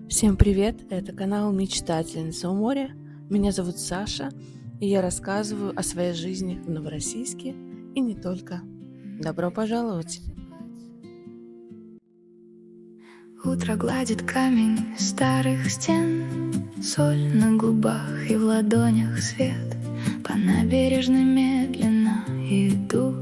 Всем привет! Это канал Мечтательница у моря. Меня зовут Саша, и я рассказываю о своей жизни в Новороссийске и не только. Добро пожаловать! Утро гладит камень старых стен, соль на губах и в ладонях свет. По набережной медленно иду,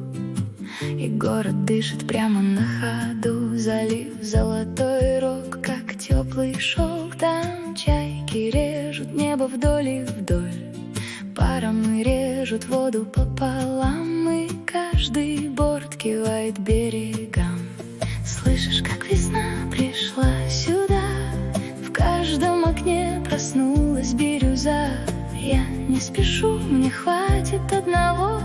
и город дышит прямо на ходу. Залив золотой рог, как теплый шелк. Там чайки режут небо вдоль и вдоль, паром и режут воду пополам. И каждый борт кивает берегам. Слышишь, как весна пришла сюда, в каждом окне проснулась бирюза. Я не спешу, мне хватит одного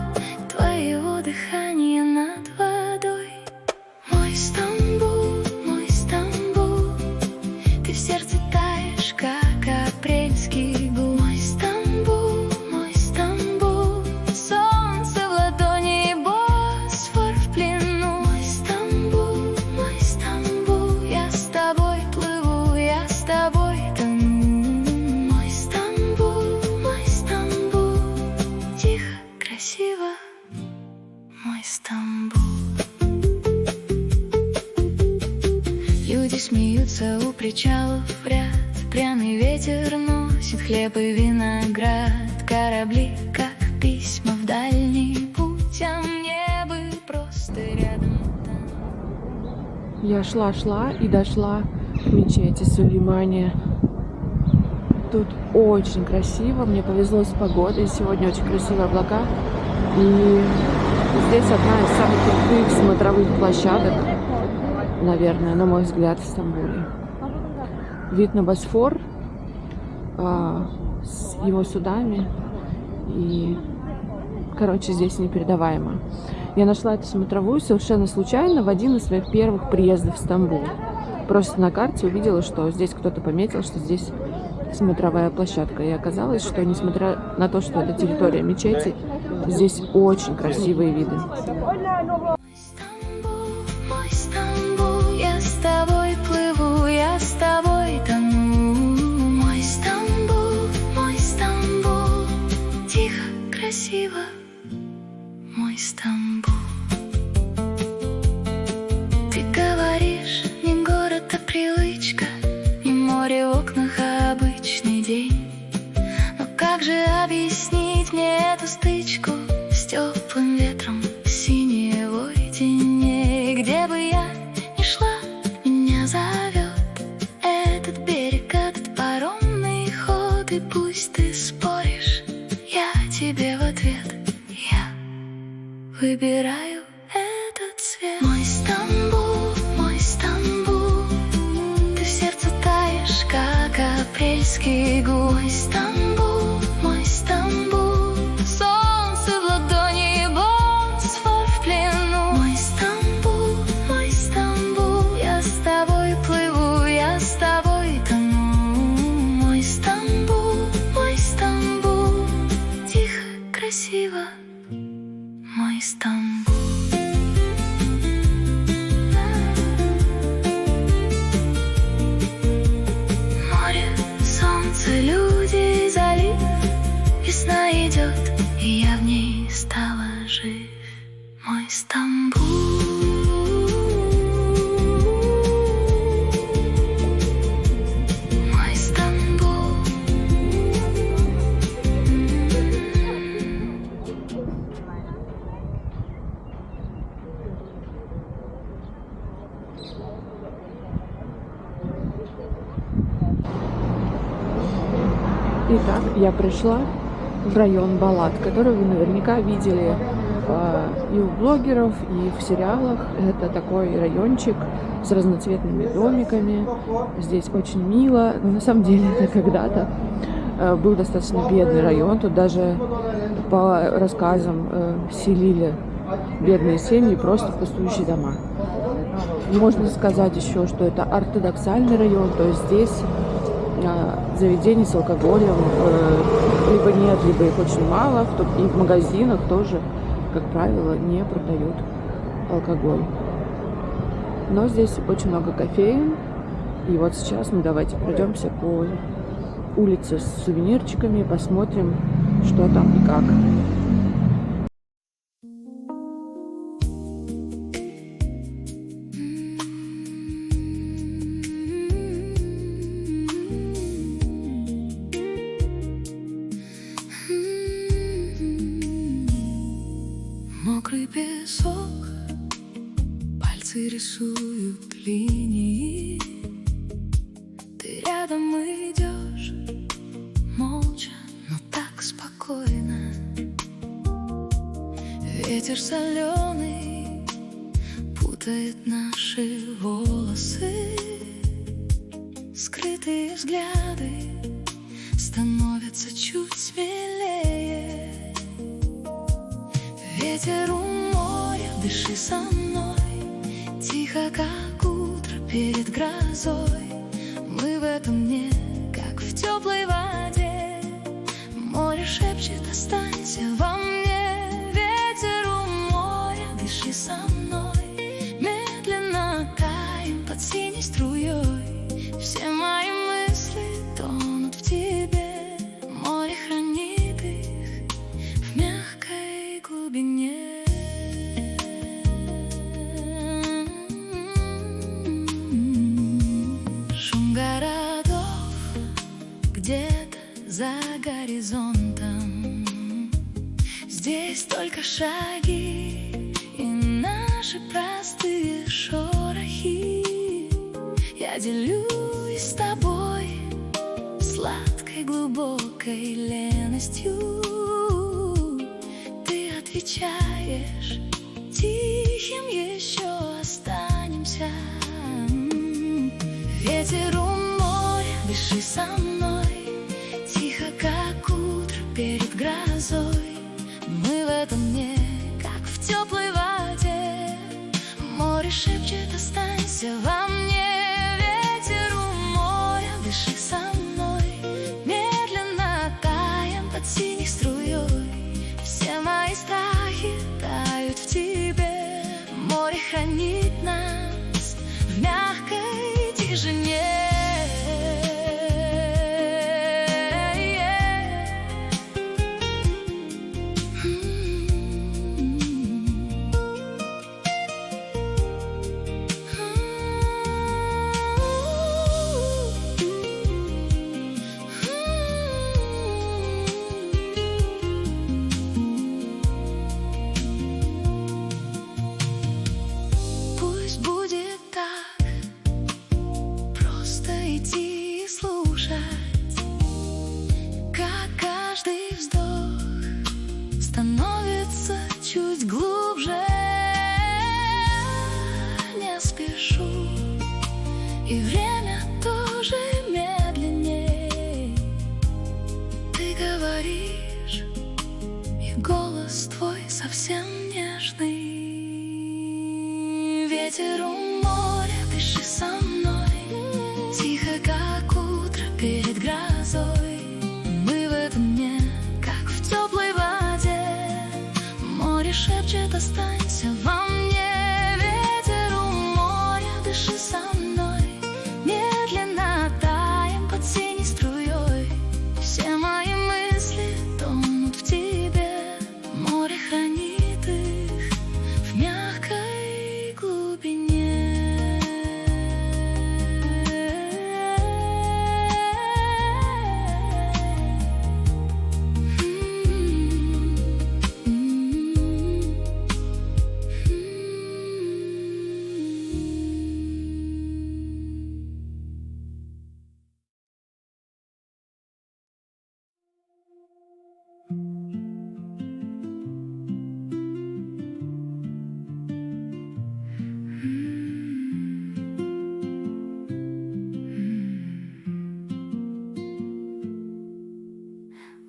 твоего дыхания над водой. Мой Стамбул, ты в сердце таешь, как апрельский гул. Мой Стамбул, солнце в ладони и Босфор в плену. Мой Стамбул, я с тобой плыву, я с тобой тону. Мой Стамбул, тихо, красиво. Мой Стамбул. Люди смеются у причалов в ряд, пряный ветер носит хлеб и виноград. Корабли, как письма в дальний путь, а мне бы просто рядом там. Я шла и дошла к мечети Сулеймания. Тут очень красиво, мне повезло с погодой, сегодня очень красивые облака. И здесь одна из самых крутых смотровых площадок, наверное, на мой взгляд, в Стамбуле. Вид на Босфор с его судами, и, короче, здесь непередаваемо. Я нашла эту смотровую совершенно случайно в один из своих первых приездов в Стамбул. Просто на карте увидела, что здесь кто-то пометил, что здесь смотровая площадка. И оказалось, что несмотря на то, что это территория мечети, здесь очень красивые виды. Мой Стамбул, я с тобой плыву, я с тобой тону. Мой Стамбул, тихо, красиво. Мой Стамбул. Ты говоришь, не город, а привычка, не море в окнах, а обычный день. Но как же объяснить мне эту стычку с теплым ветром, синее водяне? Где бы я ни шла, меня зовет этот берег, этот паромный ход. И пусть ты споришь, я тебе в ответ, я выбираю этот цвет. Мой Стамбул, ты в сердце таешь, как апрельский гул. Мой Стамбул, солнце в ладони и Босфор в плену. Мой Стамбул, я с тобой плыву, я с тобой тону. Мой Стамбул, тихо, красиво. Мой Стамбул. Море, солнце, люди, залив. Весна идет, и я в ней стала жив. Мой Стамбул. Мой Стамбул. Итак, я пришла в район Балат, который вы наверняка видели и у блогеров, и в сериалах. Это такой райончик с разноцветными домиками. Здесь очень мило. Но на самом деле это когда-то был достаточно бедный район. Тут даже по рассказам селили бедные семьи просто в пустующие дома. Можно сказать еще, что это ортодоксальный район, то есть здесь заведений с алкоголем либо нет, либо их очень мало, и в магазинах тоже, как правило, не продают алкоголь. Но здесь очень много кофеен. И вот сейчас мы давайте пройдемся по улице с сувенирчиками, посмотрим, что там и как. Мокрый песок, пальцы рисуют линии. Ты рядом идешь, молча, но так спокойно. Ветер соленый путает наши волосы. Скрытые взгляды становятся чуть смелее. Ветер у моря, дыши со мной, тихо, как утро перед грозой. Мы в этом дне, как в теплой воде. Море шепчет: останься во мне. Ветер у моря, дыши со мной, медленно таем под синей струей. Все мои мысли тонут в тебе. Море хранит их в мягкой глубине. Шум городов где-то за горизонтом. Здесь только шаги и наши простые шорохи. Я делюсь с тобой сладкой глубокой леностью. Ты отвечаешь тихим: еще останемся. Ветер у моря, дыши со мной, тихо, как утро перед грозой. Мы в этом дне, как в теплой воде. Море шепчет: останься во мне. Ветер у моря, дыши со мной, медленно таем под синей струей. Все мои страхи тают в тебе. Море хранит нас в мягкой тишине. Пусть будет так, просто идти и слушать, как каждый вздох становится чуть глубже. Не спешу, и время тоже медленней. Ты говоришь, и голос твой совсем нежный. Ветер у моря, дыши со мной, тихо, как утро перед грозой. Мы в этом дне, как в теплой воде. Море шепчет: останься во мне. Ветер у моря, дыши со мной, медленно таем под синей струей. Все мои мысли тонут в тебе. Море хранит их в мягкой глубине.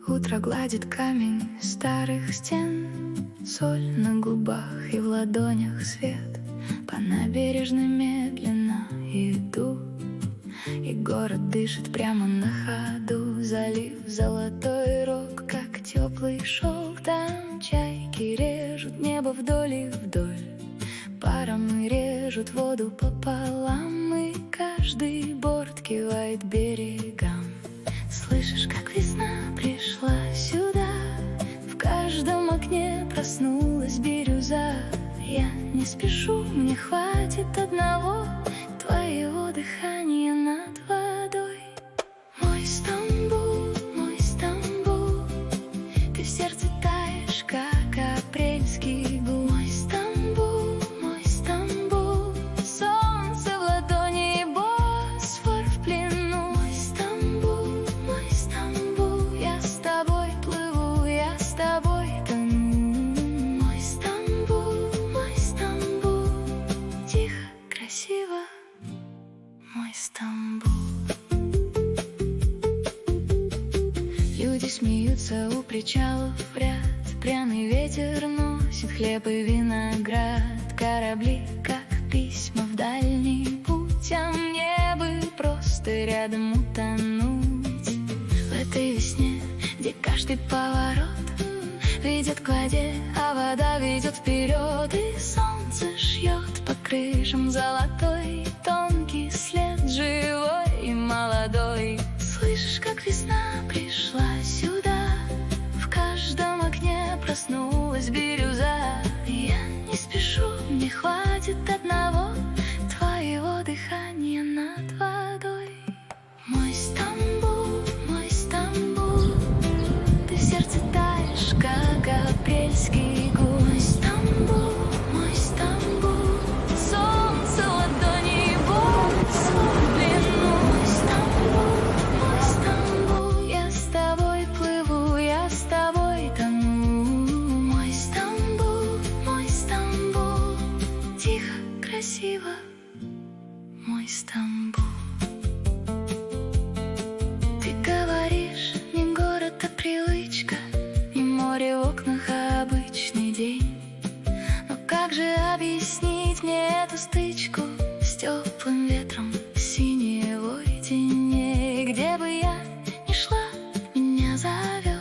Утро гладит камень старых стен, соль на губах и в ладонях свет. По набережной медленно иду, и город дышит прямо на ходу. Залив золотой рог, как теплый шелк. Там чайки режут небо вдоль и вдоль. По паром и режут воду пополам, и каждый борт кивает берегам. Слышишь, как весна пришла сюда, в каждом окне проснулась бирюза. Я не спешу, мне хватит одного твоего дыхания над водой. Мой Стамбул, ты в сердце таешь, как апрельский гул. Мой Стамбул, солнце в ладони и Босфор в плену. Мой Стамбул, я с тобой плыву, я с тобой тону. Мой Стамбул, тихо, красиво, мой Стамбул. Люди смеются у причалов в ряд, пряный ветер носит хлеб и виноград. Корабли, как письма в дальний путь, а мне бы просто рядом утонуть. В этой весне, где каждый поворот ведет к воде, а вода ведет вперед, и солнце шьет по крышам золотой тонкий след, живой и молодой. Слышишь, как весна пришла сюда, в каждом окне проснулась бирюза. Я не спешу, мне хватит одного твоего дыхания над водой. Мой Стамбул, ты в сердце таешь, как апрельский гул. Мой Стамбул, солнце в ладони и Босфор в плену. Мой Стамбул, я с тобой плыву, я с тобой тону. Мой Стамбул, тихо, красиво, мой Стамбул. Ты говоришь, не город, а привычка, не море в окнах, а обычный день. Но как же объяснить мне эту стычку с теплым ветром, синевой теней? Где бы я ни шла, меня зовет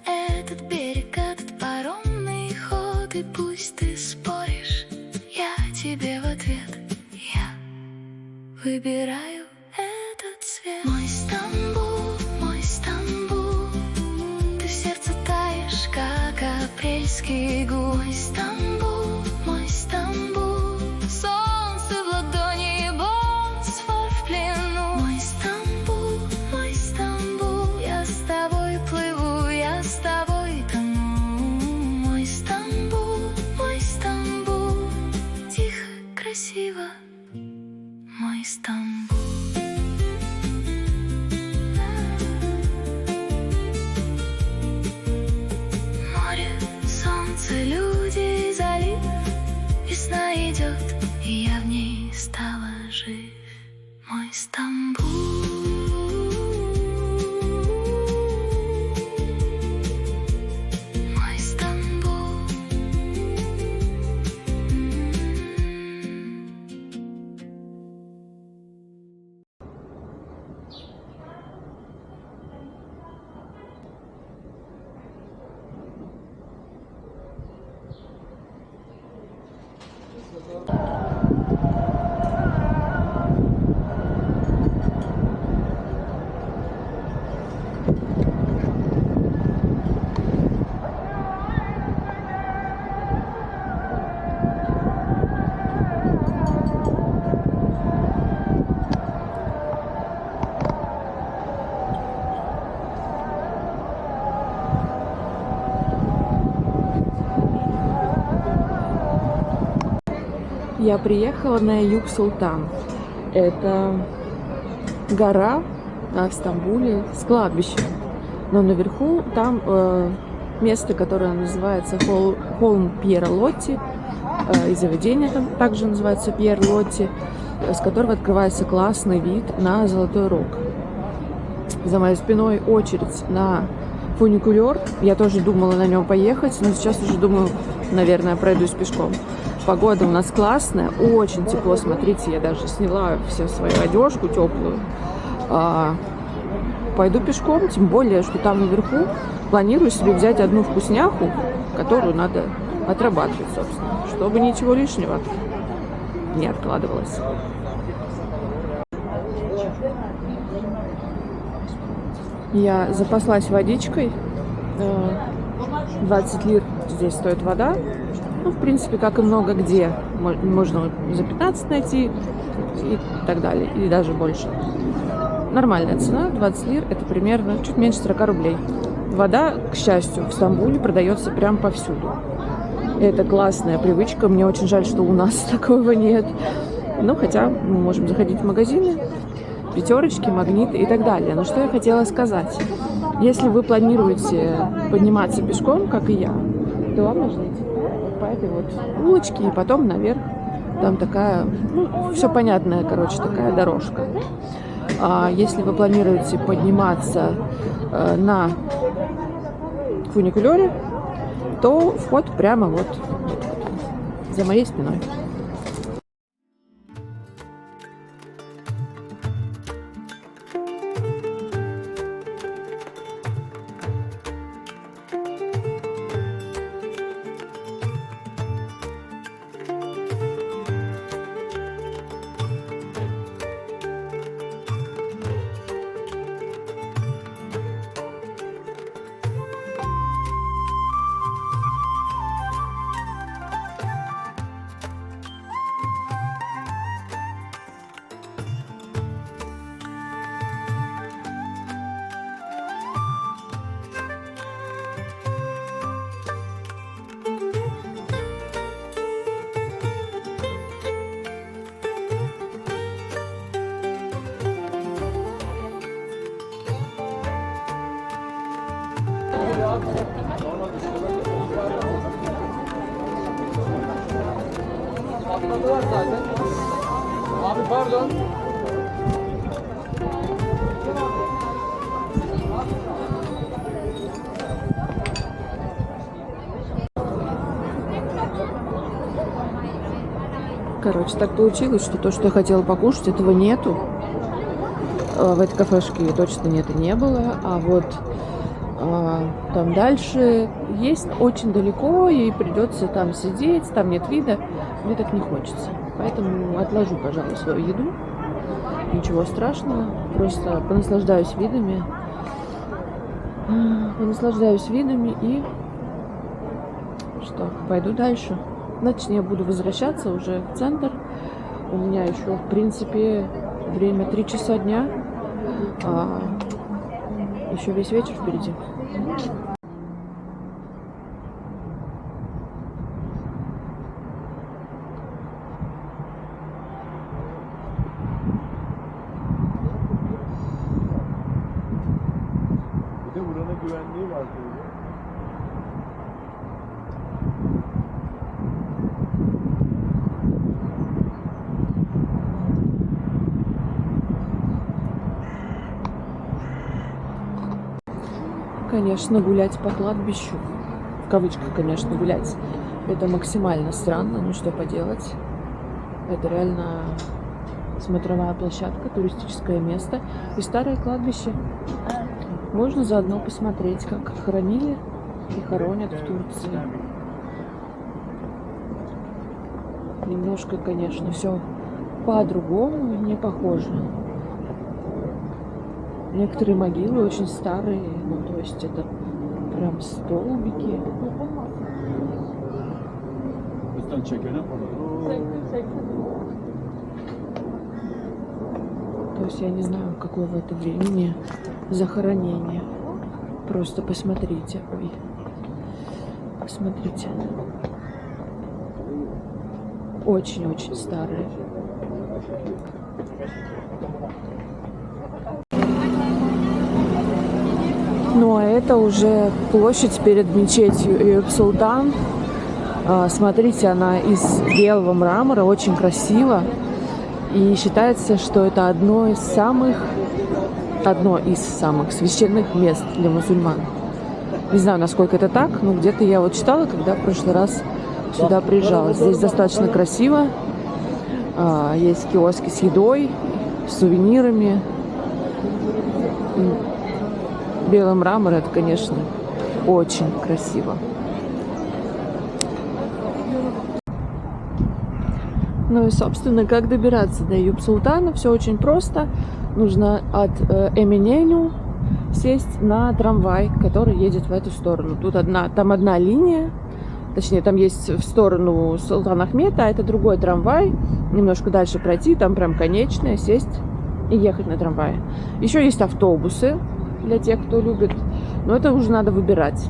этот берег, этот паромный ход. И пусть ты споришь, я тебе в ответ, я выбираю этот цвет. Мой Стамбул, ты в сердце таешь, как апрельский гул. Мой Стамбул, солнце в ладони и Босфор в плену. Мой Стамбул, я с тобой плыву, я с тобой тону. Мой Стамбул, тихо, красиво, мой Стамбул. Море, солнце, люди и залив. Весна идет, и я в ней стала жив. Мой Стамбул, мой Стамбул. Я приехала на Eyüp-Sultan. Это гора в Стамбуле с кладбищем. Но наверху там место, которое называется холм Пьера Лотти, и заведение там также называется Пьер Лотти, с которого открывается классный вид на Золотой Рог. За моей спиной очередь на фуникулер. Я тоже думала на нем поехать, но сейчас уже думаю, наверное, пройдусь пешком. Погода у нас классная, очень тепло. Смотрите, я даже сняла всю свою одежку теплую. Пойду пешком, тем более, что там наверху планирую себе взять одну вкусняху, которую надо отрабатывать, собственно, чтобы ничего лишнего. не откладывалось. Я запаслась водичкой. 20 лир здесь стоит вода. Ну, в принципе, как и много где. Можно за 15 найти и так далее. Или даже больше. Нормальная цена. 20 лир. Это примерно чуть меньше 40 рублей. Вода, к счастью, в Стамбуле продается прям повсюду. И это классная привычка. Мне очень жаль, что у нас такого нет. Но хотя мы можем заходить в магазины, пятерочки, магниты и так далее. Но что я хотела сказать. Если вы планируете подниматься пешком, как и я, то вам нужно идти вот по этой вот улочке и потом наверх. Там такая, ну, все понятная, короче, такая дорожка. А если вы планируете подниматься на фуникулере, то вход прямо вот за моей спиной. Abi pardon. Короче, так получилось, что то, что я хотела покушать, этого нету. В этой кафешке точно нет и не было. А вот там дальше есть очень далеко, и придется там сидеть, там нет вида. Мне так не хочется. Поэтому отложу, пожалуй, свою еду. Ничего страшного. Просто понаслаждаюсь видами. Понаслаждаюсь видами и что, пойду дальше. Значит, я буду возвращаться уже в центр. У меня еще, в принципе, время 3 часа дня. Еще весь вечер впереди. Bir de buranın güvenliği var böyle. Конечно, гулять по кладбищу, в кавычках, конечно, гулять, это максимально странно, но что поделать. Это реально смотровая площадка, туристическое место и старое кладбище. Можно заодно посмотреть, как хоронили и хоронят в Турции. Немножко, конечно, все по-другому, не похоже. Некоторые могилы очень старые, ну то есть это прям столбики. То есть я не знаю, какое в это времени захоронение. Просто посмотрите. Ой. Посмотрите. Очень-очень старые. Ну а это уже площадь перед мечетью Eyüp-Sultan. Смотрите, она из белого мрамора, очень красиво. И считается, что это одно из самых священных мест для мусульман. Не знаю, насколько это так, но где-то я вот читала, когда в прошлый раз сюда приезжала. Здесь достаточно красиво. Есть киоски с едой, с сувенирами. Белый мрамор — это, конечно, очень красиво. Ну и, собственно, как добираться до Юб-Султана? Все очень просто. Нужно от Эминеню сесть на трамвай, который едет в эту сторону. Там одна линия, точнее, там есть в сторону Султан-Ахмета, а это другой трамвай. Немножко дальше пройти, там прям конечная, сесть и ехать на трамвае. Еще есть автобусы для тех, кто любит, но это уже надо выбирать.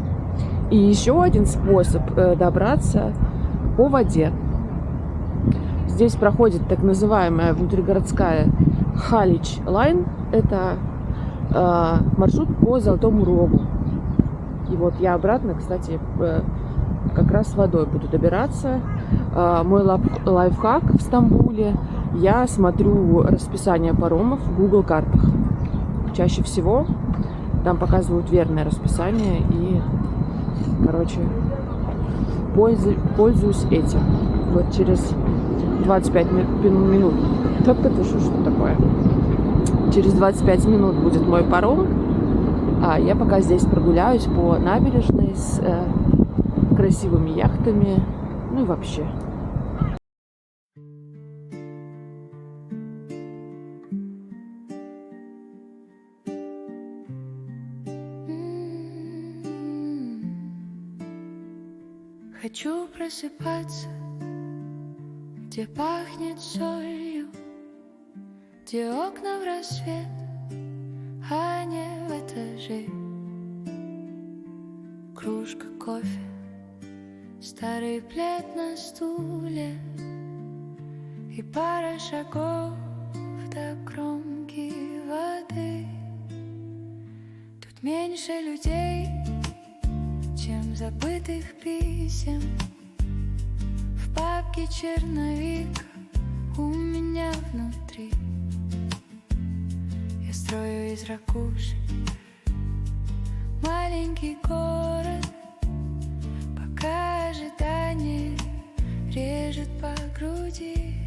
И еще один способ добраться по воде. Здесь проходит так называемая внутригородская Халич Лайн. Это маршрут по Золотому Рогу. И вот я обратно, кстати, как раз водой буду добираться. Мой лайфхак в Стамбуле: я смотрю расписание паромов в Google картах. Чаще всего там показывают верное расписание, и, короче, пользуюсь этим. Вот через 25 минут. Это что такое? Через 25 минут будет мой паром. А я пока здесь прогуляюсь по набережной с красивыми яхтами. Ну и вообще. Хочу просыпаться, где пахнет солью, где окна в рассвет, а не в этаже. Кружка кофе, старый плед на стуле и пара шагов до кромки воды. Тут меньше людей, чем забытых писем. В папке черновик у меня внутри. Я строю из ракушек маленький город, пока ожидание режет по груди.